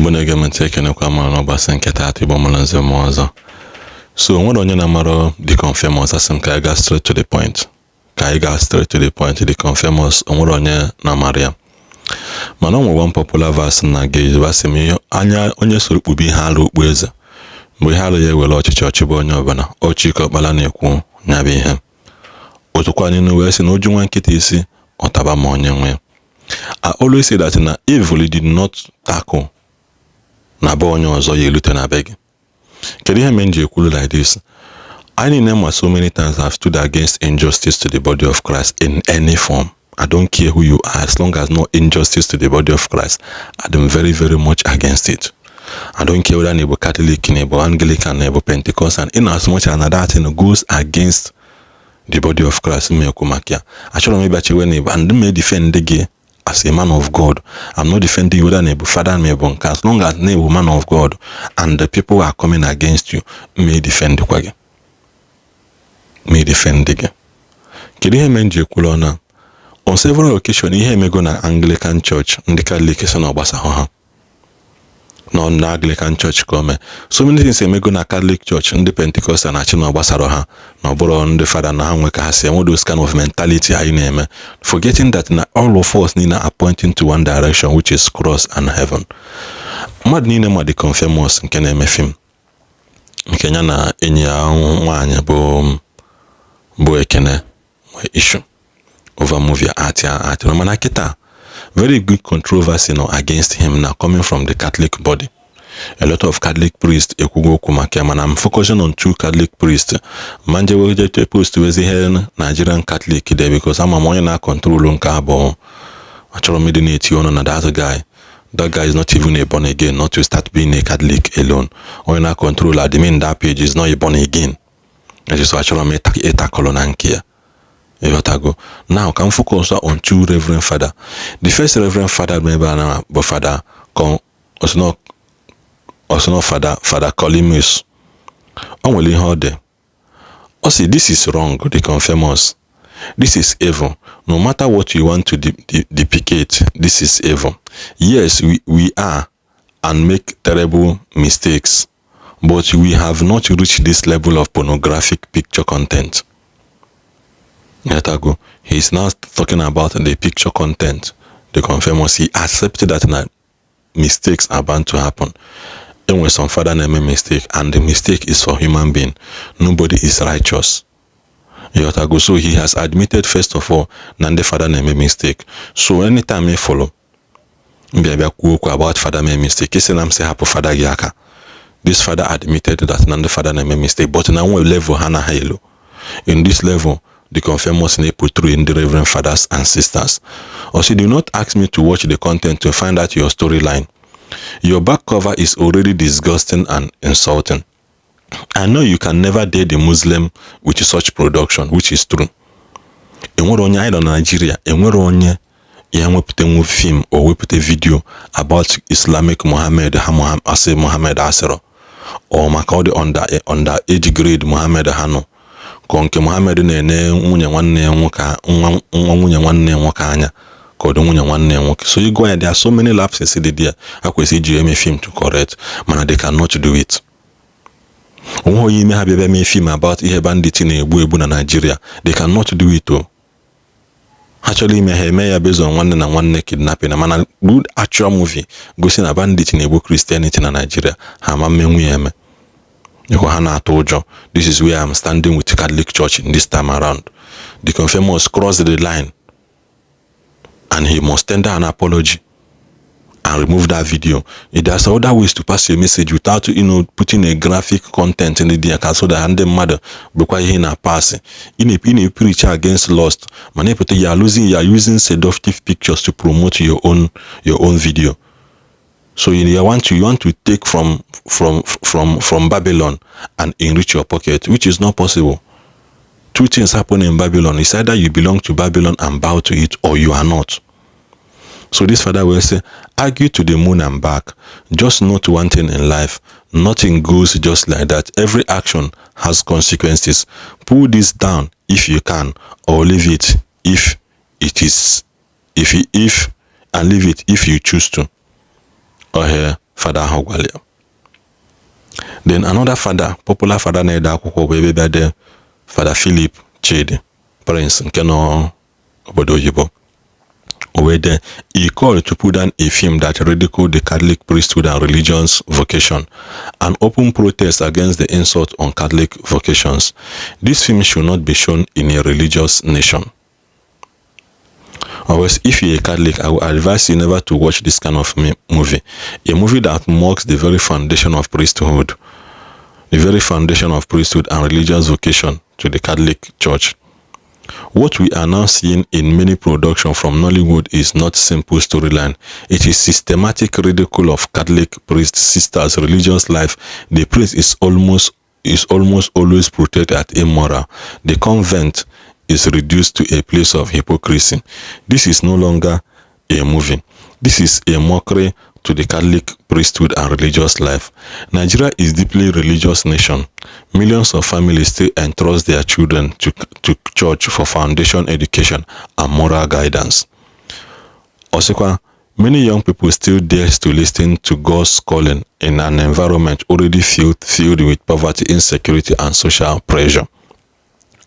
Igbo ekene kwa mara n'ọgbasa nke taata Igbo mara nze m ọzọ. So nwere onye na-amara Deacon Famous asị m ka anyị gaa straight to the point. Deacon Famous nwere onye na-amara ya. Mana o nwere one popular verse na ga-eji asị m anya onye soro kpubi ihe alụ okpu eze. Mgbe ihe alụ ya ewere ọchịchị ọchịbụ onye ọbụla, Ochike Ọkpala na-ekwu nya bụ ihe. Otukwa n'inu wee sị na oju nwa nkịta isi ọtaba ma onye nwe. I always say that na evil did not tackle na be onye ọzọ ya elute na be gị. Kedu ihe mere nji ekwulu like this? I need so many times I've stood against injustice to the body of Christ in any form. I don't care who you are, as long as no injustice to the body of Christ, I'm very, very much against it. I don't care whether you're Catholic, you're Anglican, you're Pentecostal, in as much as that thing goes against the body of Christ. Actually, maybe and may defend the gay as a man of God. I'm not defending you whether neighbor father neighbor, as long as neighbor man of God and the people who are coming against you may defend the kwage. May defend the gay. Kedi ihe menje kulona. On several occasions, ihe emego na Anglican Church, ndị Catholic so na gbasa ha. No na Anglican Church come. So many things emego na Catholic Church, ndị Pentecostal na chi na gbasara ha. Na bụrụ ndị fada na ha nwe ka ha si enwe those kind of mentality anyị na-eme. Forgetting that na all of us niile are pointing to one direction, which is cross and heaven. Mmadụ niile ma Deacon Famous nke na-eme film. Nke ya na enyi ya nwaanyị bụ Ekene issue over movie art. No man kita very good controversy no against him now coming from the Catholic body. A lot of Catholic priests ekugo kumake, man. I'm focusing on two Catholic priests. Manje we post to the Nigerian Catholic there because I'm a money na control nkabo. Actually medinate you on that guy. That guy is not even a born again, not to start being a Catholic alone. Or na control admin that page is not a born again. I just actually make a colonankia. Now can focus on two Reverend Father. The first Reverend Father member but Father also not Father Colimus. Only how there. Also, this is wrong, Deacon Famous. This is evil. No matter what you want to depict, this is evil. Yes, we are and make terrible mistakes, but we have not reached this level of pornographic picture content. He is now talking about the picture content. Deacon Famous, he accepted that mistakes are bound to happen. And when some father name a mistake, and the mistake is for human being, nobody is righteous. So he has admitted first of all, Nande father name a mistake. So anytime you follow, about father made mistake, say hapo father yaka. This father admitted that Nande father name a mistake, but now we level hana halo. In this level, Deacon Famous may put through in the Reverend Fathers and Sisters. Also, do not ask me to watch the content to find out your storyline. Your back cover is already disgusting and insulting. I know you can never date the Muslim with such production, which is true. Enwere onye anyị nọ na Nigeria, enwere onye ya nwepụta film or wepụta video about Islamic Muhammad Asero or maka ọ dị under age grade Muhammad Hano. Konke Muhammad na-ene nwunye nwanne nwoke nwunye nwanne nwoke anya ka ọ dị nwunye nwanne nwoke. So you go and there are so many lapses in there. Akwesị iji eme film to correct, mana they cannot do it. Onwe ime ha bịa eme film about ihe bandit na-egbu na Nigeria, they cannot do it o. Actually ime ya based on nwanne na nwanne kidnapping, mana good actual movie gosi na bandit na-egbu Christianity na Nigeria ha ma menwu ya eme. This is where I'm standing with the Catholic Church in this time around. Deacon Famous crossed the line and he must tender an apology and remove that video. There's other ways to pass your message without putting a graphic content in the so that the mother because he na pass in a preacher against lust. You are using seductive pictures to promote your own video. So you want to take from Babylon and enrich your pocket, which is not possible. Two things happen in Babylon. It's either you belong to Babylon and bow to it, or you are not. So this father will say, argue to the moon and back. Just note one thing in life. Nothing goes just like that. Every action has consequences. Pull this down if you can, or leave it if it is, and leave it if you choose to. Or here, fada ahụ gwara ya. Then another father, popular father na-ede akwụkwọ bụ ebe bịa Father Philip Chidi Prince nke nọ obodo oyibo. He called to put down a film that ridiculed the Catholic priesthood and religion's vocation, an open protest against the insult on Catholic vocations. This film should not be shown in a religious nation. Otherwise, if you're a Catholic, I would advise you never to watch this kind of movie. A movie that mocks the very foundation of priesthood, and religious vocation to the Catholic Church. What we are now seeing in many productions from Nollywood is not simple storyline. It is systematic ridicule of Catholic priests, sisters, religious life. The priest is almost always portrayed as immoral. The convent is reduced to a place of hypocrisy. This is no longer a movie. This is a mockery to the Catholic priesthood and religious life. Nigeria is a deeply religious nation. Millions of families still entrust their children to church for foundation education and moral guidance. Also, many young people still dare to listen to God's calling in an environment already filled with poverty, insecurity, and social pressure.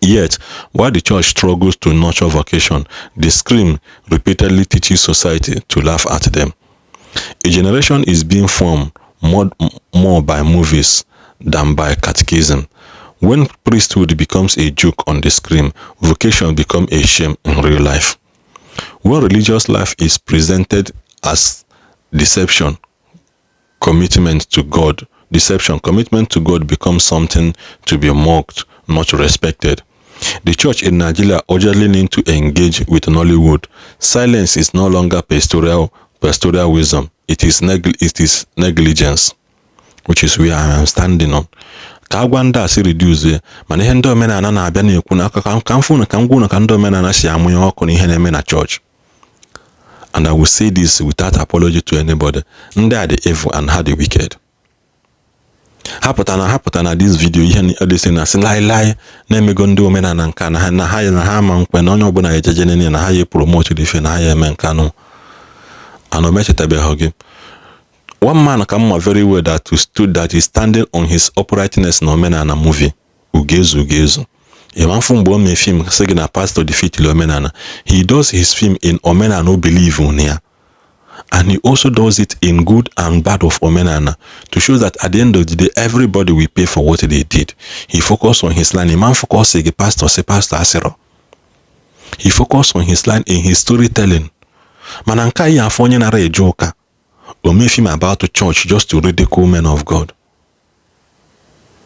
Yet, while the church struggles to nurture vocation, the scream repeatedly teaches society to laugh at them. A generation is being formed more by movies than by catechism. When priesthood becomes a joke on the screen, vocation becomes a shame in real life. When religious life is presented as commitment to God becomes something to be mocked, not respected. The church in Nigeria urgently needs to engage with Nollywood. Silence is no longer pastoral wisdom. It is negligence, which is where I am standing on. Ka agwanda si reduce mana ihe ndị omenala na-abịa na-ekwu na aka ka mfu na ka ngwu na ka ndị omenala si amụnye ọkụ na ihe na-eme na church. And I will say this without apology to anybody. Ndị are the evil and are the wicked. hapụta na this video ihe na-edesi na si lai na-emego ndị omenala nka na ha ama nkwe na onye ọbụla ejeje nene na ha ya promote ife na ha ya eme nka nụ and omechetabeghị gị. One man ka mma very well that is standing on his uprightness na omenala movie Ugezu. Ịmanfụ mgbe o mee film sị gị na pastor defeat omenala. He does his film in omenala no believe on ya. And he also does it in good and bad of omenana to show that at the end of the day, everybody will pay for what they did. He focused on his line. The man focused on the pastor, asero. He focused on his line in his storytelling. Mananka ya afonye na re joker. Or make him about to church just to ridicule men of God.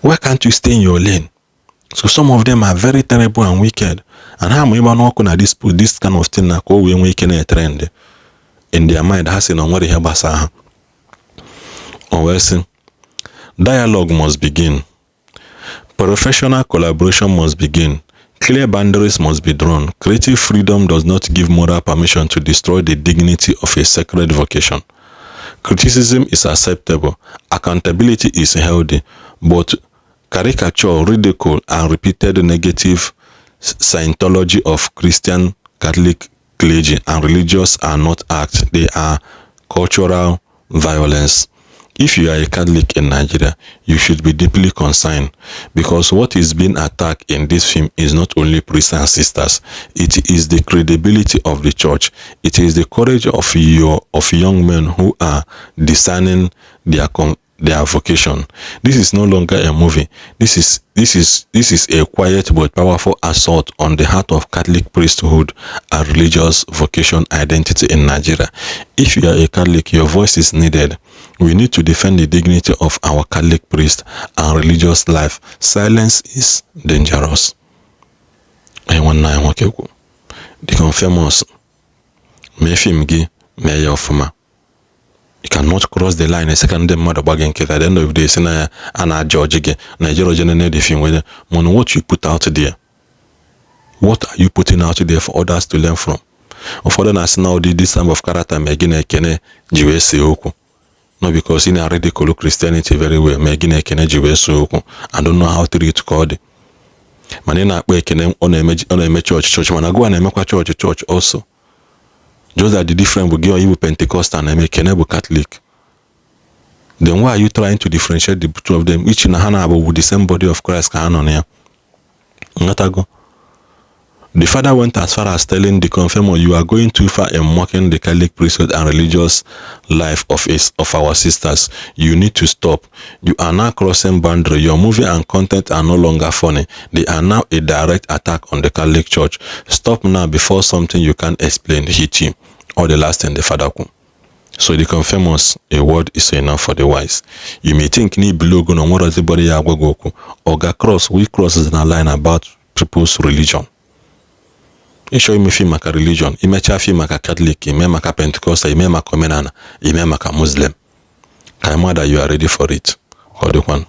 Why can't you stay in your lane? So some of them are very terrible and wicked. And how many people na this kind of thing na ko we wicked na trend. In their mind, has in onwere ihe gbasara ha. Dialogue must begin. Professional collaboration must begin. Clear boundaries must be drawn. Creative freedom does not give moral permission to destroy the dignity of a sacred vocation. Criticism is acceptable. Accountability is healthy. But caricature, ridicule, and repeated negative Scientology of Christian, Catholic, clergy and religious are not acts, they are cultural violence. If you are a Catholic in Nigeria, you should be deeply concerned because what is being attacked in this film is not only priests and sisters, it is the credibility of the church. It is the courage of young men who are discerning their vocation. This is no longer a movie. This is a quiet but powerful assault on the heart of Catholic priesthood and religious vocation identity in Nigeria. If you are a Catholic, your voice is needed. We need to defend the dignity of our Catholic priest and religious life. Silence is dangerous. Deacon Famous, Mefimgi, Mayor of Fuma. You cannot cross the line a second mother bargain at the end of the day, Sena and George again. Nigeria generate film with what you put out there. What are you putting out there for others to learn from? Or for us now this type of character Megine Kene Jiwese Oku. No, because in a ridicule Christianity very well, Megine Kene Jiwese Oku. I don't know how to read code. Manina Kene on a church, when I go and I make church also. Just that the difference will give you Pentecostal and make Catholic. Then why are you trying to differentiate the two of them? Each in a hand with the same body of Christ can on here. The father went as far as telling the confirmer, you are going too far in mocking the Catholic priesthood and religious life of our sisters. You need to stop. You are now crossing boundary. Your movie and content are no longer funny. They are now a direct attack on the Catholic Church. Stop now before something you can't explain hit you. Or the last thing the father could. So the confirmers, a word is enough for the wise. You may think ni below go on what does the body goku or ga cross, we crosses in a line about people's religion. Isho imefi maka religion, imecha fi maka Catholic, ime maka Pentecostal, ime maka Menana, ime maka Muslim. Kaimada, you are ready for it. Hold on.